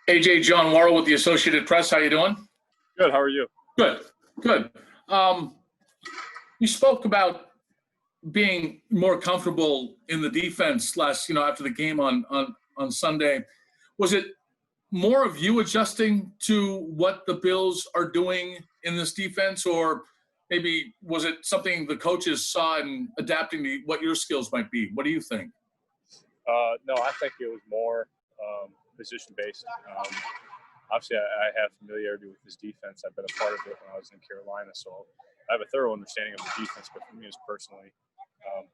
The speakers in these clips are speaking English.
AJ, John Worrell with the Associated Press. How you doing? Good. How are you? Good. Good. You spoke about being more comfortable in the defense after the game on Sunday. Was it more of you adjusting to what the Bills are doing in this defense, or maybe was it something the coaches saw and adapting to what your skills might be? What do you think? No, I think it was more position-based. Obviously, I have familiarity with this defense. I've been a part of it when I was in Carolina, so I have a thorough understanding of the defense. But for me, is personally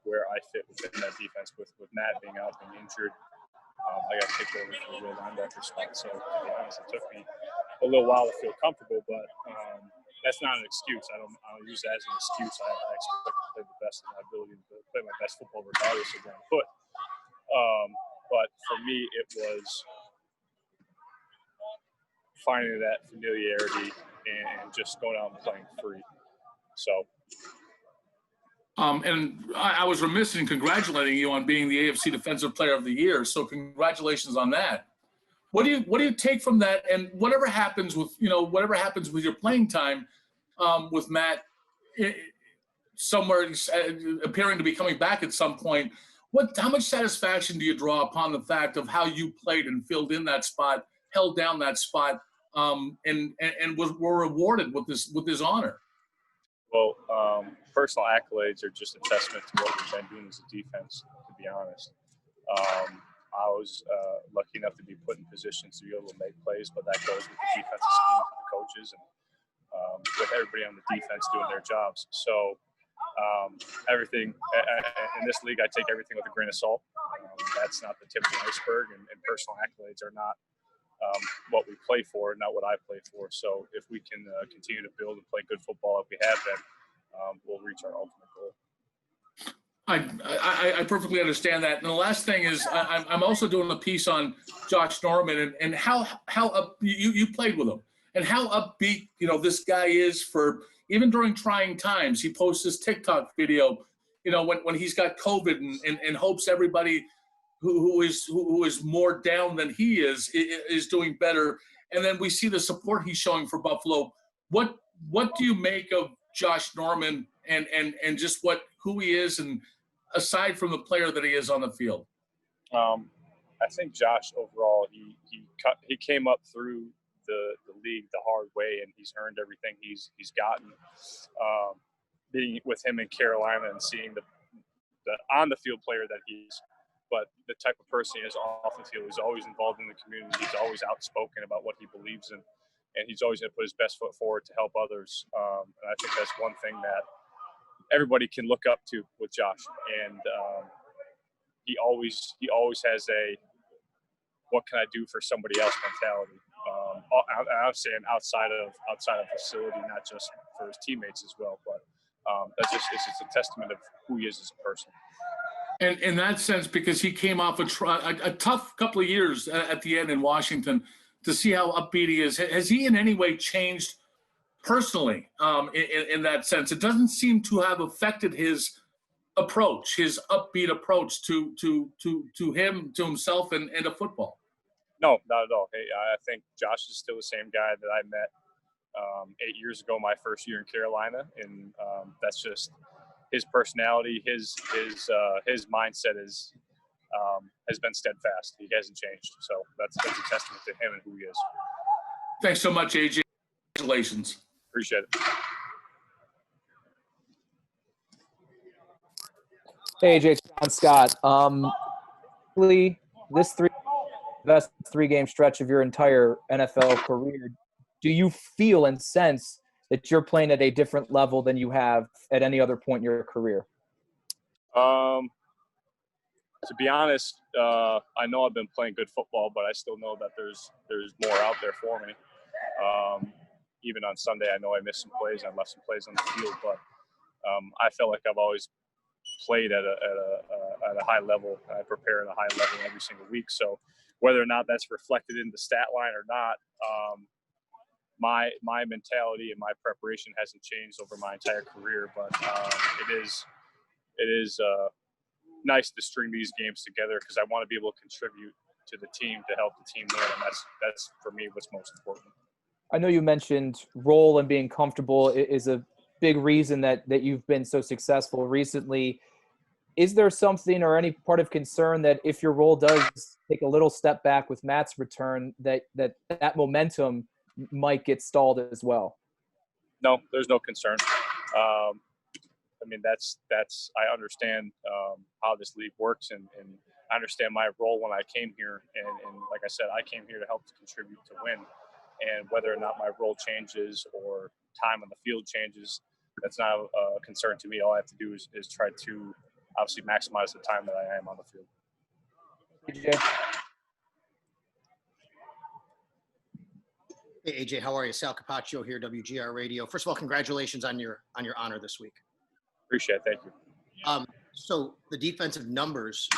where I fit within that defense. With Matt being out, being injured, I got kicked over to the real linebacker spot. So to be honest, it took me a little while to feel comfortable, but that's not an excuse. I don't use that as an excuse. I expect to play the best of my ability to play my best football regardless of where I'm put. But for me, it was finding that familiarity and just going out and playing free. So. And I was remiss in congratulating you on being the AFC Defensive Player of the Year. So congratulations on that. What do you take from that? And whatever happens with your playing time with Matt, somewhere appearing to be coming back at some point. How much satisfaction do you draw upon the fact of how you played and filled in that spot, held down that spot, and were rewarded with this honor? Well, personal accolades are just a testament to what we've been doing as a defense, to be honest. I was lucky enough to be put in positions to be able to make plays, but that goes with the defensive scheme, with the coaches, and with everybody on the defense doing their jobs. So everything in this league, I take everything with a grain of salt. That's not the tip of the iceberg, and personal accolades are not what we play for, not what I play for. So if we can continue to build and play good football like we have been, we'll reach our ultimate goal. I perfectly understand that. And the last thing is, I'm also doing a piece on Josh Norman and how you played with him and how upbeat this guy is for even during trying times. He posts this TikTok video, when he's got COVID and hopes everybody who is more down than he is doing better. And then we see the support he's showing for Buffalo. What do you make of Josh Norman and just who he is, and aside from the player that he is on the field? I think Josh overall, he came up through the league the hard way, and he's earned everything he's gotten. Being with him in Carolina and seeing the on the field player that he is, but the type of person he is off the field. He's always involved in the community. He's always outspoken about what he believes in, and he's always going to put his best foot forward to help others. And I think that's one thing that everybody can look up to with Josh. And he always has a "what can I do for somebody else" mentality. I'm saying outside of facility, not just for his teammates as well. But it's just a testament of who he is as a person. And in that sense, because he came off a tough couple of years at the end in Washington, to see how upbeat he is, has he in any way changed personally in that sense? It doesn't seem to have affected his approach, his upbeat approach to himself and to football. No, not at all. Hey, I think Josh is still the same guy that I met 8 years ago, my first year in Carolina, and that's just his personality, his mindset has been steadfast. He hasn't changed. So that's a testament to him and who he is. Thanks so much, AJ. Congratulations. Appreciate it. Hey, AJ, John Scott. This best 3-game stretch of your entire NFL career, do you feel and sense that you're playing at a different level than you have at any other point in your career? To be honest, I know I've been playing good football, but I still know that there's more out there for me. Even on Sunday, I know I missed some plays. I left some plays on the field, but I felt like I've always played at a high level. I prepare at a high level every single week. So whether or not that's reflected in the stat line or not, my mentality and my preparation hasn't changed over my entire career, but it is nice to string these games together because I want to be able to contribute to to the team to help the team win, and that's for me what's most important. I know you mentioned role and being comfortable is a big reason that you've been so successful recently. Is there something or any part of concern that if your role does take a little step back with Matt's return, that momentum might get stalled as well? No, there's no concern. I mean, that's I understand how this league works, and I understand my role when I came here. And like I said, I came here to help to contribute to win. And whether or not my role changes or time on the field changes, that's not a concern to me. All I have to do is try to obviously maximize the time that I am on the field. AJ. Hey, AJ, how are you? Sal Capaccio here, WGR Radio. First of all, congratulations on your honor this week. Appreciate it. Thank you. So the defensive numbers,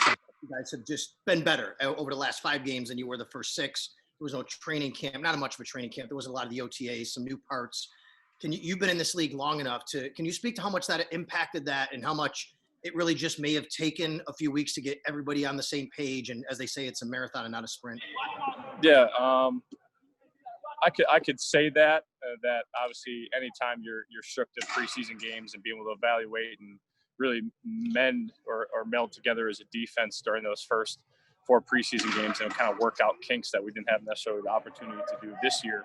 you guys have just been better over the last 5 games than you were the first 6. There was no training camp, not much of a training camp. There was a lot of the OTAs, some new parts. You've been in this league long enough can you speak to how much that impacted that and how much it really just may have taken a few weeks to get everybody on the same page? And as they say, it's a marathon and not a sprint. Yeah. I could say that obviously anytime you're stripped of preseason games and being able to evaluate and really mend or meld together as a defense during those first 4 preseason games and kind of work out kinks that we didn't have necessarily the opportunity to do this year.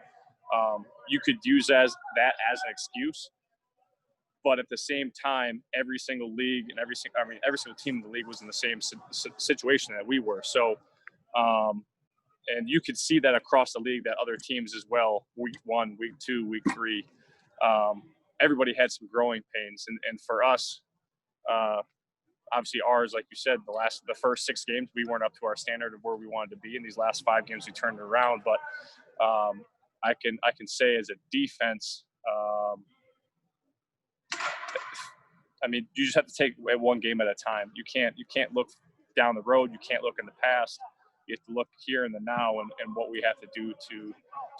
You could use that as an excuse, but at the same time, every single league and every single team in the league was in the same situation that we were. So, and you could see that across the league that other teams as well, week 1, week 2, week 3, everybody had some growing pains. And for us, obviously ours, like you said, the first 6 games, we weren't up to our standard of where we wanted to be. In these last 5 games, we turned it around. But I can say as a defense, I mean, you just have to take it one game at a time. You can't look down the road. You can't look in the past. You have to look here in the now and what we have to do to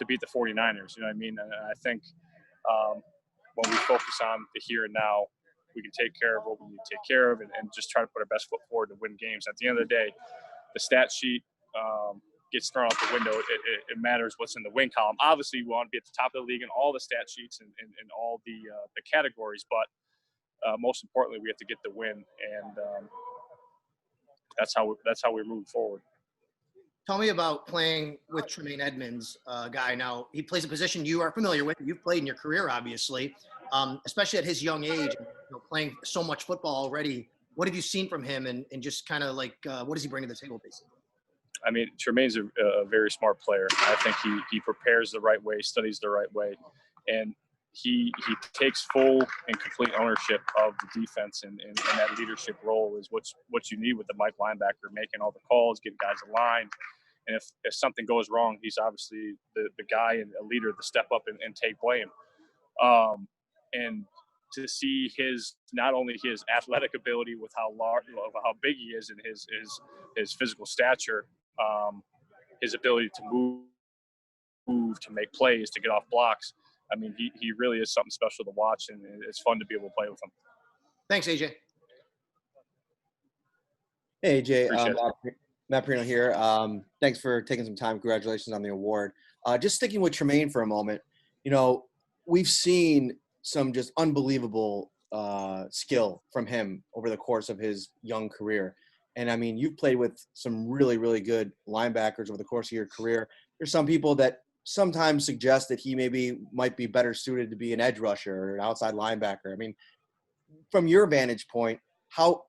beat the 49ers. You know what I mean? And I think when we focus on the here and now, we can take care of what we need to take care of and just try to put our best foot forward to win games. At the end of the day, the stat sheet gets thrown out the window. It matters what's in the win column. Obviously, we want to be at the top of the league in all the stat sheets and all the categories, but most importantly, we have to get the win, and that's how we're moving forward. Tell me about playing with Tremaine Edmunds, guy. Now, he plays a position you are familiar with. You've played in your career, obviously, especially at his young age, playing so much football already. What have you seen from him, and just kind of like what does he bring to the table, basically? I mean, Tremaine's a very smart player. I think he prepares the right way, studies the right way, and he takes full and complete ownership of the defense, and that leadership role is what you need with the Mike linebacker, making all the calls, getting guys aligned. And if something goes wrong, he's obviously the guy and a leader to step up and take blame. And to see not only his athletic ability with how how big he is and his physical stature, his ability to move, to make plays, to get off blocks. I mean, he really is something special to watch, and it's fun to be able to play with him. Thanks, AJ. Hey, AJ. Matt Perino here. Thanks for taking some time. Congratulations on the award. Just sticking with Tremaine for a moment, we've seen some just unbelievable skill from him over the course of his young career. And, I mean, you've played with some really, really good linebackers over the course of your career. There's some people that sometimes suggest that he might be better suited to be an edge rusher or an outside linebacker. I mean, from your vantage point, how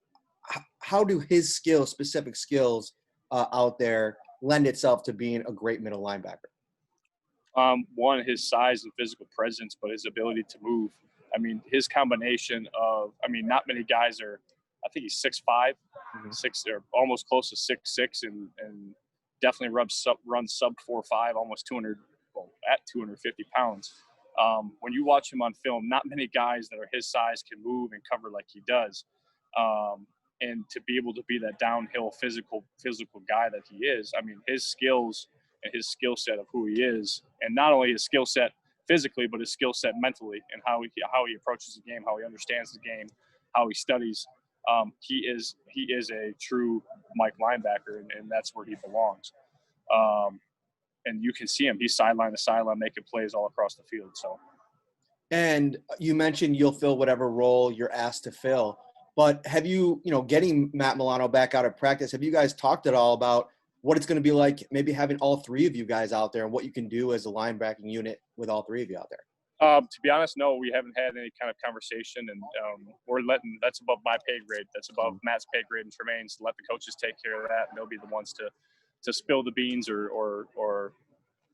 do his specific skills out there lend itself to being a great middle linebacker? One, his size and physical presence, but his ability to move. I mean, his combination of, not many guys are, I think he's 6'5", Mm-hmm. 6 or almost close to 6'6", and definitely runs sub 4.5, almost 250 pounds. When you watch him on film, not many guys that are his size can move and cover like he does. And to be able to be that downhill physical guy that he is, I mean, his skills and his skill set of who he is, and not only his skill set physically, but his skill set mentally and how he approaches the game, how he understands the game, how he studies. He is a true Mike linebacker, and that's where he belongs. And you can see him. He's sideline to sideline making plays all across the field. So. And you mentioned you'll fill whatever role you're asked to fill. But have you, getting Matt Milano back out of practice, have you guys talked at all about what it's going to be like maybe having all three of you guys out there and what you can do as a linebacking unit with all three of you out there? To be honest, no, we haven't had any kind of conversation, and that's above my pay grade. That's above Matt's pay grade and Tremaine's. Let the coaches take care of that, and they'll be the ones to spill the beans or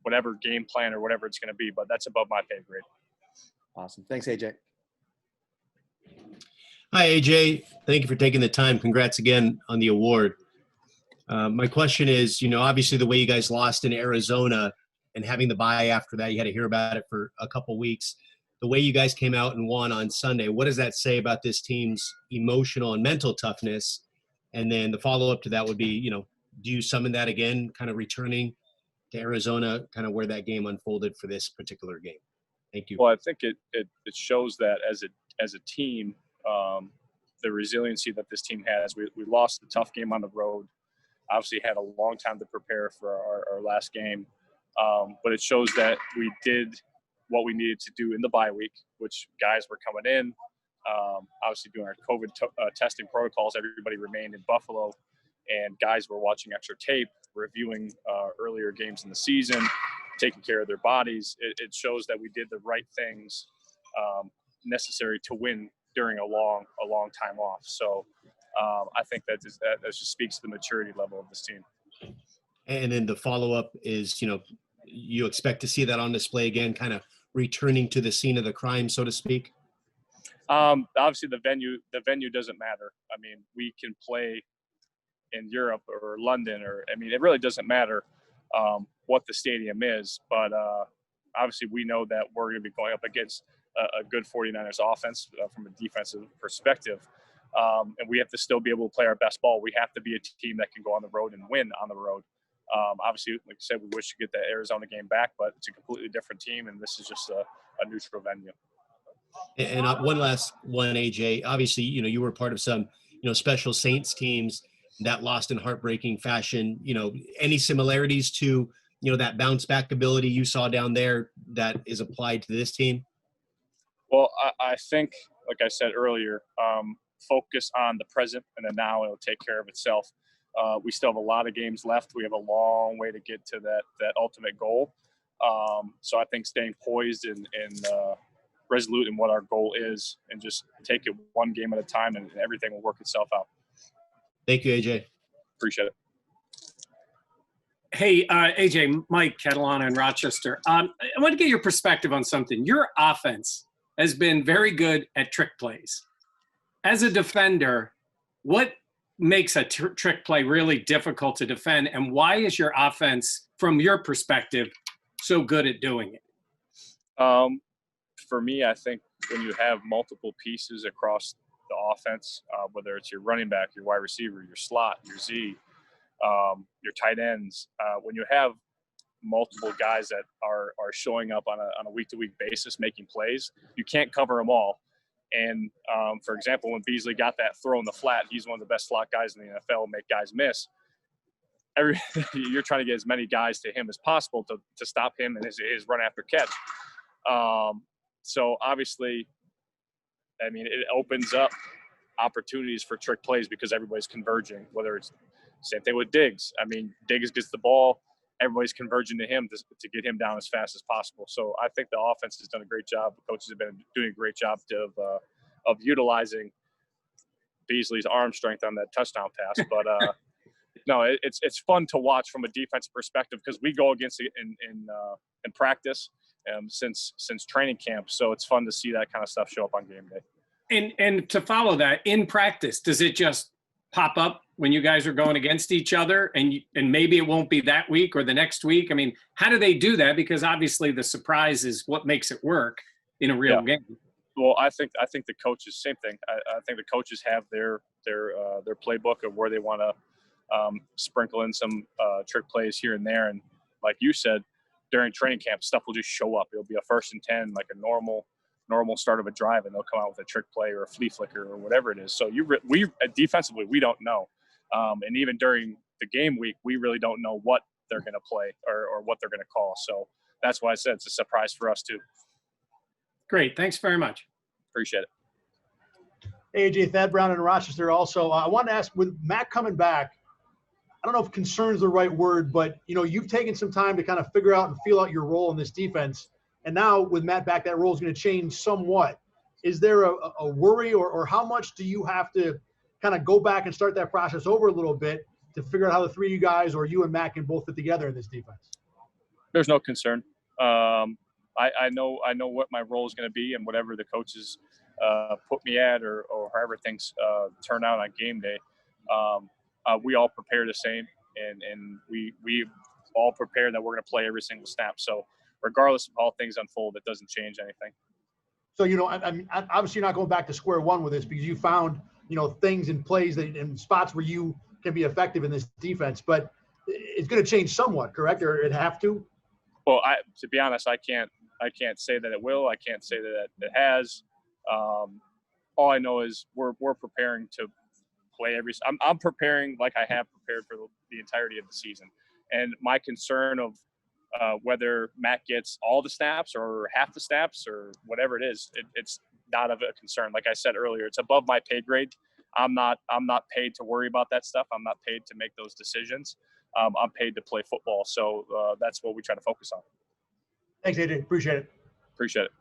whatever game plan or whatever it's going to be. But that's above my pay grade. Awesome. Thanks, AJ. Hi, AJ. Thank you for taking the time. Congrats again on the award. My question is, obviously the way you guys lost in Arizona and having the bye after that, you had to hear about it for a couple weeks. The way you guys came out and won on Sunday, what does that say about this team's emotional and mental toughness? And then the follow-up to that would be, do you summon that again, kind of returning to Arizona, kind of where that game unfolded for this particular game? Thank you. Well, I think it shows that as a team, the resiliency that this team has. We lost the tough game on the road. Obviously had a long time to prepare for our last game. But it shows that we did what we needed to do in the bye week, which guys were coming in. Obviously doing our COVID testing protocols, everybody remained in Buffalo, and guys were watching extra tape, reviewing earlier games in the season, taking care of their bodies. It shows that we did the right things necessary to win during a long time off. So I think that just speaks to the maturity level of this team. And then the follow-up is, you expect to see that on display again, kind of returning to the scene of the crime, so to speak? Obviously the venue doesn't matter. I mean, we can play in Europe or London, it really doesn't matter what the stadium is. But obviously we know that we're going to be going up against a good 49ers offense from a defensive perspective. And we have to still be able to play our best ball. We have to be a team that can go on the road and win on the road. Obviously, like I said, we wish to get the Arizona game back, but it's a completely different team, and this is just a neutral venue. And one last one, AJ. Obviously, you were part of some, special Saints teams that lost in heartbreaking fashion. Any similarities to, that bounce back ability you saw down there that is applied to this team? Well, I think, like I said earlier, focus on the present and the now, and it'll take care of itself. We still have a lot of games left. We have a long way to get to that ultimate goal. So I think staying poised and resolute in what our goal is, and just take it one game at a time, and everything will work itself out. Thank you, AJ. Appreciate it. Hey, AJ, Mike Catalana in Rochester. I want to get your perspective on something. Your offense has been very good at trick plays. As a defender, what makes a trick play really difficult to defend, and why is your offense, from your perspective, so good at doing it? For me, I think when you have multiple pieces across the offense, whether it's your running back, your wide receiver, your slot, your Z, your tight ends, when you have multiple guys that are showing up on a week-to-week basis making plays, you can't cover them all. And for example, when Beasley got that throw in the flat, he's one of the best slot guys in the NFL, make guys miss. You're trying to get as many guys to him as possible to stop him and his run after catch. So obviously, it opens up opportunities for trick plays because everybody's converging, whether it's same thing with Diggs. Diggs gets the ball, everybody's converging to him to get him down as fast as possible. So I think the offense has done a great job. The coaches have been doing a great job of utilizing Beasley's arm strength on that touchdown pass. But no, it's fun to watch from a defensive perspective because we go against it in practice since training camp. So it's fun to see that kind of stuff show up on game day. And to follow that, in practice, does it just pop up when you guys are going against each other, and maybe it won't be that week or the next week? How do they do that? Because obviously the surprise is what makes it work in a real game. Well, I think the coaches, same thing. I think the coaches have their playbook of where they want to sprinkle in some trick plays here and there. And like you said, during training camp, stuff will just show up. It'll be a 1st and 10, like a normal start of a drive, and they'll come out with a trick play or a flea flicker or whatever it is. So we defensively, we don't know. And even during the game week, we really don't know what they're going to play or what they're going to call. So that's why I said it's a surprise for us too. Great. Thanks very much. Appreciate it. AJ, Thad Brown in Rochester also. I want to ask, with Matt coming back, I don't know if concern is the right word, but, you've taken some time to kind of figure out and feel out your role in this defense. And now with Matt back, that role is going to change somewhat. Is there a worry or how much do you have to kind of go back and start that process over a little bit to figure out how the three of you guys or you and Matt can both fit together in this defense? There's no concern. I know what my role is going to be, and whatever the coaches put me at or however things turn out on game day. We all prepare the same, and we all prepare that we're going to play every single snap. So regardless of how things unfold, it doesn't change anything. So, I mean, obviously you're not going back to square one with this because you found, things and plays and spots where you can be effective in this defense, but it's going to change somewhat, correct? Or it have to? Well, to be honest, I can't say that it will. I can't say that it has. All I know is we're preparing to play I'm preparing like I have prepared for the entirety of the season. And my concern of whether Matt gets all the snaps or half the snaps or whatever it is, it's not of a concern. Like I said earlier, it's above my pay grade. I'm not paid to worry about that stuff. I'm not paid to make those decisions. I'm paid to play football. So that's what we try to focus on. Thanks, AJ. Appreciate it. Appreciate it.